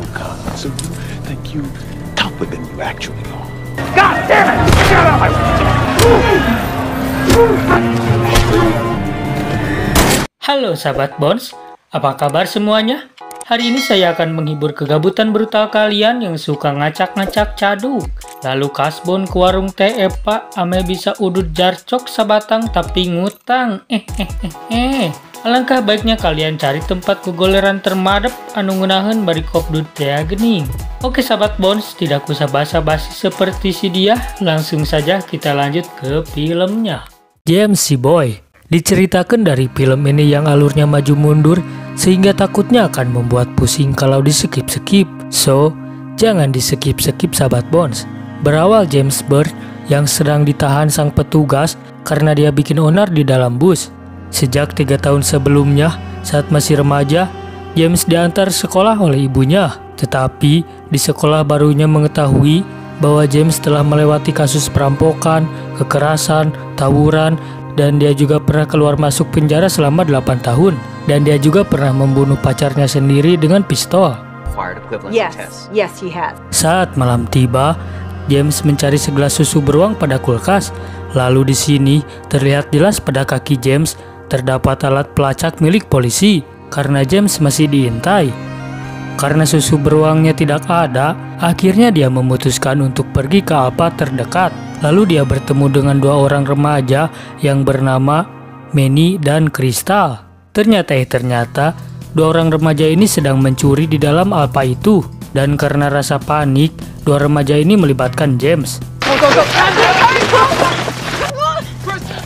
real con, so you think you tougher than you actually are. God damn it! Shut up! Halo sahabat Bones, apa kabar semuanya? Hari ini saya akan menghibur kegabutan brutal kalian yang suka ngacak-ngacak caduk. Lalu kasbon ke warung teh Pak, ame bisa udut jarcok sabatang tapi ngutang. Alangkah baiknya kalian cari tempat kegoleran termadep anu ngunaheun bari kopdut teh gening. Oke sahabat Bones, tidak usah basa-basi seperti si dia, langsung saja kita lanjut ke filmnya. James si Boy diceritakan dari film ini yang alurnya maju mundur sehingga takutnya akan membuat pusing kalau di skip-skip. So, jangan di skip-skip sahabat Bones. Berawal James Bird yang sedang ditahan sang petugas karena dia bikin onar di dalam bus. Sejak 3 tahun sebelumnya, saat masih remaja, James diantar sekolah oleh ibunya. Tetapi di sekolah barunya mengetahui bahwa James telah melewati kasus perampokan, kekerasan, tawuran, dan dia juga pernah keluar masuk penjara selama 8 tahun. Dan dia juga pernah membunuh pacarnya sendiri dengan pistol. Yes, he has. Saat malam tiba, James mencari segelas susu beruang pada kulkas. Lalu di sini terlihat jelas pada kaki James terdapat alat pelacak milik polisi karena James masih diintai. Karena susu beruangnya tidak ada, akhirnya dia memutuskan untuk pergi ke Alpa terdekat. Lalu dia bertemu dengan 2 orang remaja yang bernama Manny dan Crystal. Ternyata 2 orang remaja ini sedang mencuri di dalam Alpa itu. Dan karena rasa panik, 2 remaja ini melibatkan James.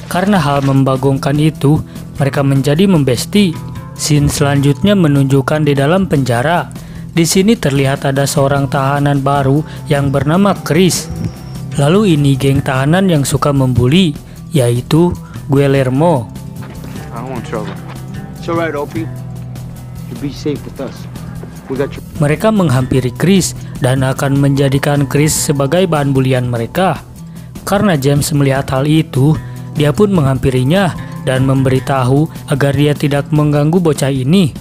Karena hal membagongkan itu, mereka menjadi membesti. Scene selanjutnya menunjukkan di dalam penjara. Di sini terlihat ada seorang tahanan baru yang bernama Chris. Lalu ini geng tahanan yang suka membuli, yaitu Guillermo. Mereka menghampiri Chris dan akan menjadikan Chris sebagai bahan bulian mereka. Karena James melihat hal itu, dia pun menghampirinya dan memberitahu agar dia tidak mengganggu bocah ini.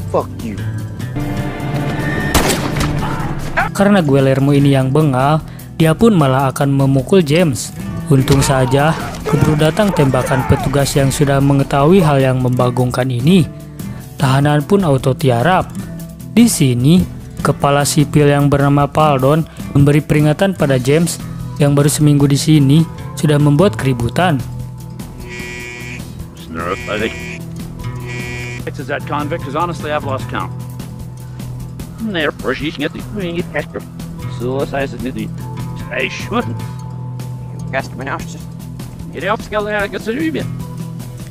Fuck you. Karena Guillermo ini yang bengal, dia pun malah akan memukul James. Untung saja, keburu datang tembakan petugas yang sudah mengetahui hal yang membagongkan ini. Tahanan pun auto tiarap. Di sini, kepala sipil yang bernama Paldon memberi peringatan pada James yang baru seminggu di sini sudah membuat keributan. That convict, because honestly I've lost count.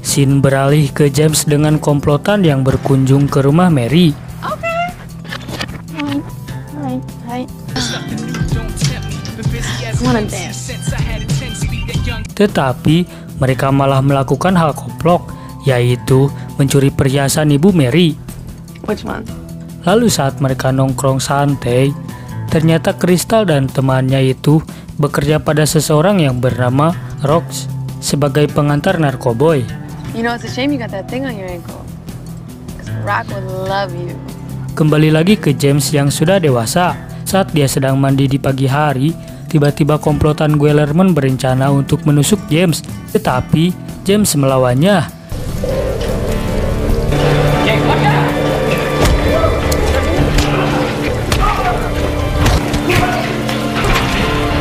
Scene beralih ke James dengan komplotan yang berkunjung ke rumah Mary. Tetapi mereka malah melakukan hal koplok, yaitu mencuri perhiasan ibu Mary. Which one? Lalu saat mereka nongkrong santai, ternyata Crystal dan temannya itu bekerja pada seseorang yang bernama Rox sebagai pengantar narkoboy. You know, it's a shame you got that thing on your ankle. 'Cause Rock would love you. Kembali lagi ke James yang sudah dewasa. Saat dia sedang mandi di pagi hari, tiba-tiba komplotan Guillermo berencana untuk menusuk James. Tetapi James melawannya.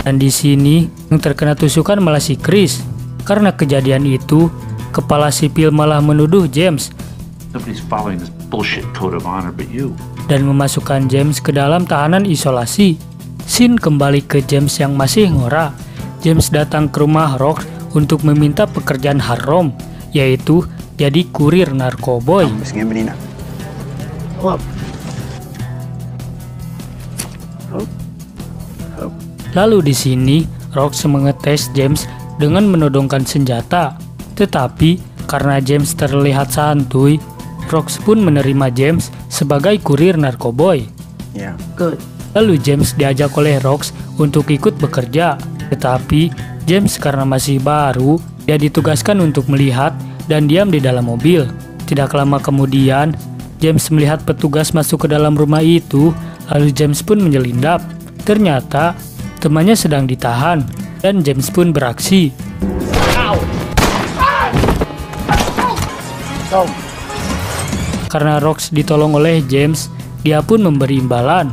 Dan di sini yang terkena tusukan malah si Chris. Karena kejadian itu, kepala sipil malah menuduh James dan memasukkan James ke dalam tahanan isolasi. Scene kembali ke James yang masih ngora. James datang ke rumah Rox untuk meminta pekerjaan haram, yaitu jadi kurir narkoboy. Lalu di sini Rox mengetes James dengan menodongkan senjata. Tetapi karena James terlihat santuy, Rox pun menerima James sebagai kurir narkoboy. Yeah, good. Lalu James diajak oleh Rox untuk ikut bekerja. Tetapi James karena masih baru, dia ditugaskan untuk melihat dan diam di dalam mobil. Tidak lama kemudian, James melihat petugas masuk ke dalam rumah itu, lalu James pun menjelindap. Ternyata, temannya sedang ditahan, dan James pun beraksi. Karena Rox ditolong oleh James, dia pun memberi imbalan.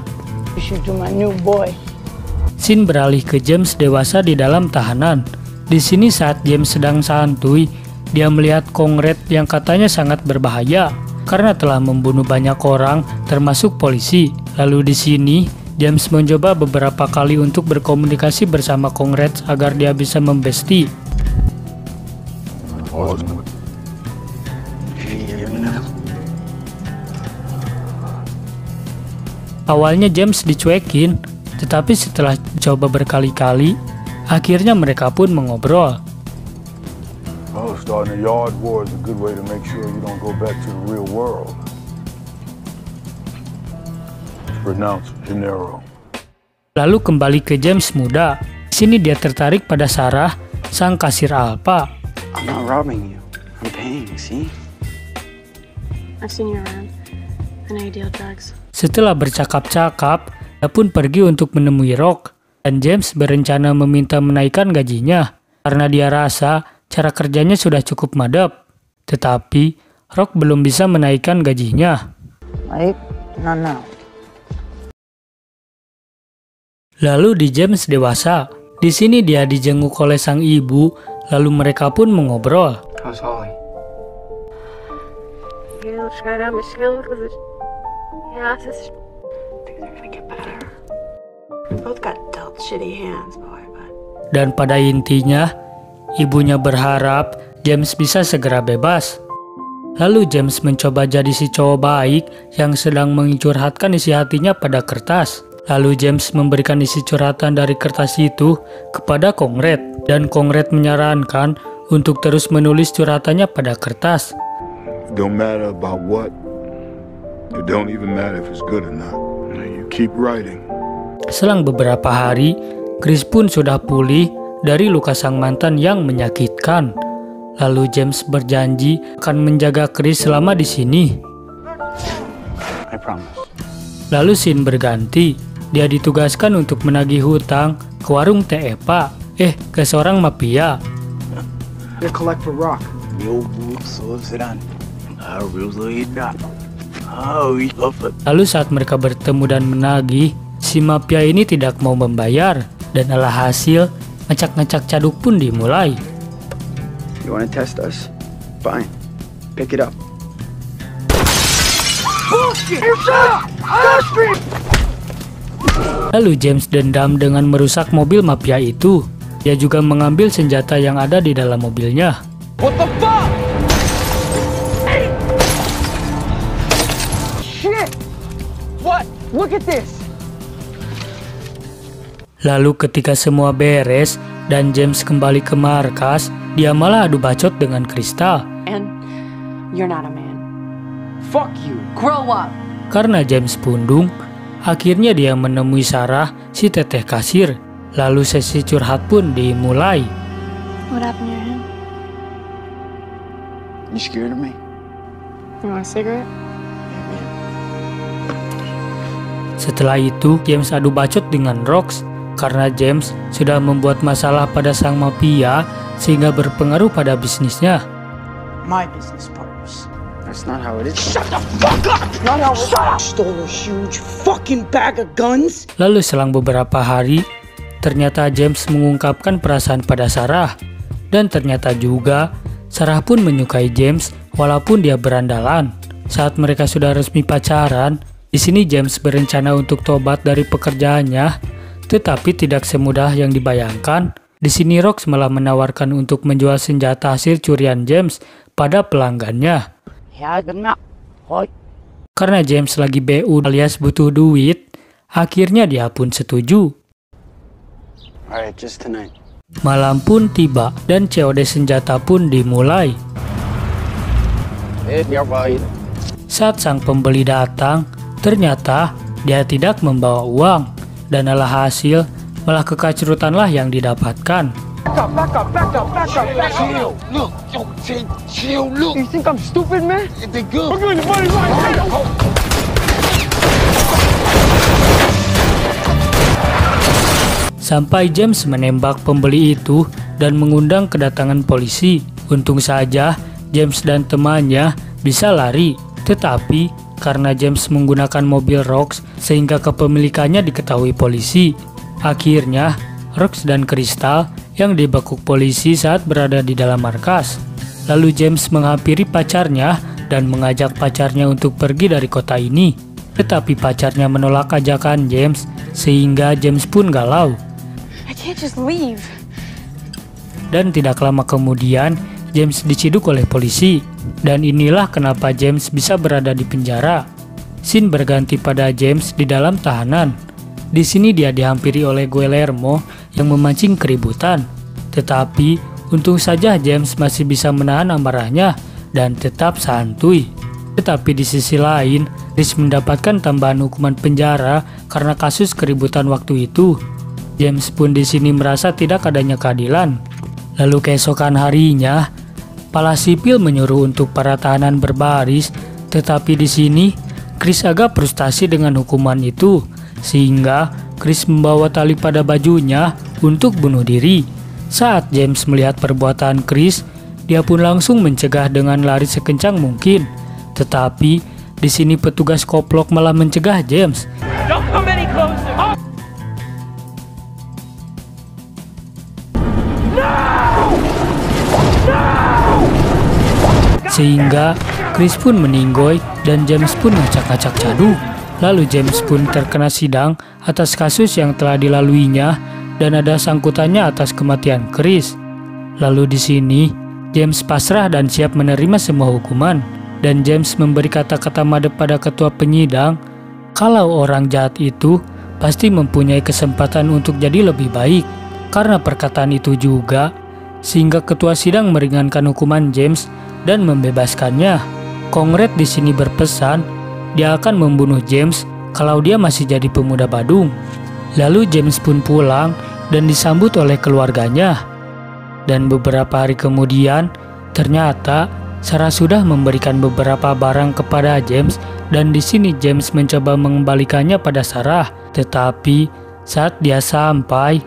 Scene beralih ke James dewasa di dalam tahanan. Di sini saat James sedang santuy, dia melihat Kongret yang katanya sangat berbahaya karena telah membunuh banyak orang, termasuk polisi. Lalu di sini, James mencoba beberapa kali untuk berkomunikasi bersama Kongret agar dia bisa membesti. Awalnya James dicuekin, tetapi setelah coba berkali-kali, akhirnya mereka pun mengobrol. Well, starting a yard war is a good way to make sure you don't go back to the real world. Pronounce Gennaro. Lalu kembali ke James muda. Di sini dia tertarik pada Sarah, sang kasir Alpha. I'm not robbing you. I'm paying, see? I've seen you around. I know you deal drugs. Setelah bercakap-cakap, dia pun pergi untuk menemui Rock, dan James berencana meminta menaikkan gajinya karena dia rasa cara kerjanya sudah cukup madep. Tetapi Rock belum bisa menaikkan gajinya. Lalu di James dewasa, di sini dia dijenguk oleh sang ibu, lalu mereka pun mengobrol. How's Holly? Things are gonna get better. We both got dealt shitty hands, boy, but... Dan pada intinya, ibunya berharap James bisa segera bebas. Lalu James mencoba jadi si cowok baik yang sedang mencurhatkan isi hatinya pada kertas. Lalu James memberikan isi curhatan dari kertas itu kepada Kongret, dan Kongret menyarankan untuk terus menulis curhatannya pada kertas. Don't matter about what. It don't even matter if it's good or not. You keep writing. Selang beberapa hari, Chris pun sudah pulih dari luka sang mantan yang menyakitkan. Lalu James berjanji akan menjaga Chris selama di sini. I promise. Lalu scene berganti. Dia ditugaskan untuk menagih hutang ke warung Teh Epa. Ke seorang mafia. They collect for rock. Lalu saat mereka bertemu dan menagih, si mafia ini tidak mau membayar, dan alhasil ngacak-ngacak caduk pun dimulai. You wanna test us? Fine. Pick it up. Lalu James dendam dengan merusak mobil mafia itu. Dia juga mengambil senjata yang ada di dalam mobilnya. What the fuck? Shit! What? Look at this! Lalu ketika semua beres dan James kembali ke markas, dia malah adu bacot dengan Crystal. And you're not a man. Fuck you! Grow up! Karena James pundung, akhirnya dia menemui Sarah, si teteh kasir. Lalu sesi curhat pun dimulai. What happened to your hand? You scared of me? You want a cigarette? Setelah itu, James adu bacot dengan Rox karena James sudah membuat masalah pada sang mafia sehingga berpengaruh pada bisnisnya. My business partners. That's not how it is. Shut the fuck up! Not how it is. Stole a huge fucking bag of guns. Lalu selang beberapa hari, ternyata James mengungkapkan perasaan pada Sarah. Dan ternyata juga, Sarah pun menyukai James walaupun dia berandalan. Saat mereka sudah resmi pacaran, di sini James berencana untuk tobat dari pekerjaannya, tetapi tidak semudah yang dibayangkan. Di sini Rox malah menawarkan untuk menjual senjata hasil curian James pada pelanggannya. Karena James lagi BU alias butuh duit, akhirnya dia pun setuju. Alright, just tonight. Malam pun tiba dan COD senjata pun dimulai. Saat sang pembeli datang, ternyata dia tidak membawa uang dan alhasil malah kekacrutanlah yang didapatkan. Chill. Look, yo, chill. Look. You think I'm stupid, man? They good. I'm getting the money right now. Sampai James menembak pembeli itu dan mengundang kedatangan polisi. Untung saja James dan temannya bisa lari, tetapi karena James menggunakan mobil Rox sehingga kepemilikannya diketahui polisi. Akhirnya Rox dan Crystal yang dibekuk polisi saat berada di dalam markas. Lalu James menghampiri pacarnya dan mengajak pacarnya untuk pergi dari kota ini. Tetapi pacarnya menolak ajakan James sehingga James pun galau. I can't just leave. Dan tidak lama kemudian, James diciduk oleh polisi. Dan inilah kenapa James bisa berada di penjara. Scene berganti pada James di dalam tahanan. Di sini dia dihampiri oleh Guillermo yang memancing keributan. Tetapi, untung saja James masih bisa menahan amarahnya dan tetap santuy. Tetapi di sisi lain, Chris mendapatkan tambahan hukuman penjara karena kasus keributan waktu itu. James pun di sini merasa tidak adanya keadilan. Lalu keesokan harinya, kepala sipil menyuruh untuk para tahanan berbaris, tetapi di sini Chris agak frustasi dengan hukuman itu, sehingga Chris membawa tali pada bajunya untuk bunuh diri. Saat James melihat perbuatan Chris, dia pun langsung mencegah dengan lari sekencang mungkin. Tetapi di sini petugas koplok malah mencegah James. Don't come any closer. Sehingga Chris pun meninggoy dan James pun ngacak-ngacak caduk. Lalu James pun terkena sidang atas kasus yang telah dilaluinya dan ada sangkutannya atas kematian Chris. Lalu di sini James pasrah dan siap menerima semua hukuman. Dan James memberi kata-kata made pada ketua penyidang, kalau orang jahat itu pasti mempunyai kesempatan untuk jadi lebih baik. Karena perkataan itu juga, sehingga ketua sidang meringankan hukuman James dan membebaskannya. Kongret di sini berpesan dia akan membunuh James kalau dia masih jadi pemuda Badung. Lalu James pun pulang dan disambut oleh keluarganya. Dan beberapa hari kemudian, ternyata Sarah sudah memberikan beberapa barang kepada James dan di sini James mencoba mengembalikannya pada Sarah. Tetapi saat dia sampai,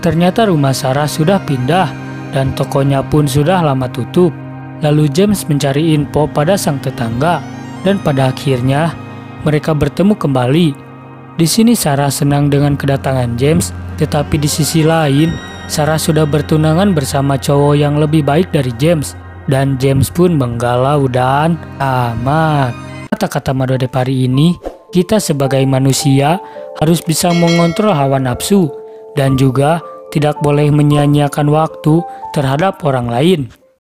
ternyata rumah Sarah sudah pindah dan tokonya pun sudah lama tutup. Lalu James mencari info pada sang tetangga dan pada akhirnya mereka bertemu kembali. Di sini Sarah senang dengan kedatangan James, tetapi di sisi lain Sarah sudah bertunangan bersama cowok yang lebih baik dari James dan James pun menggalau dan amat. Kata-kata Madode pari ini, kita sebagai manusia harus bisa mengontrol hawa nafsu dan juga tidak boleh menyia-nyiakan waktu terhadap orang lain.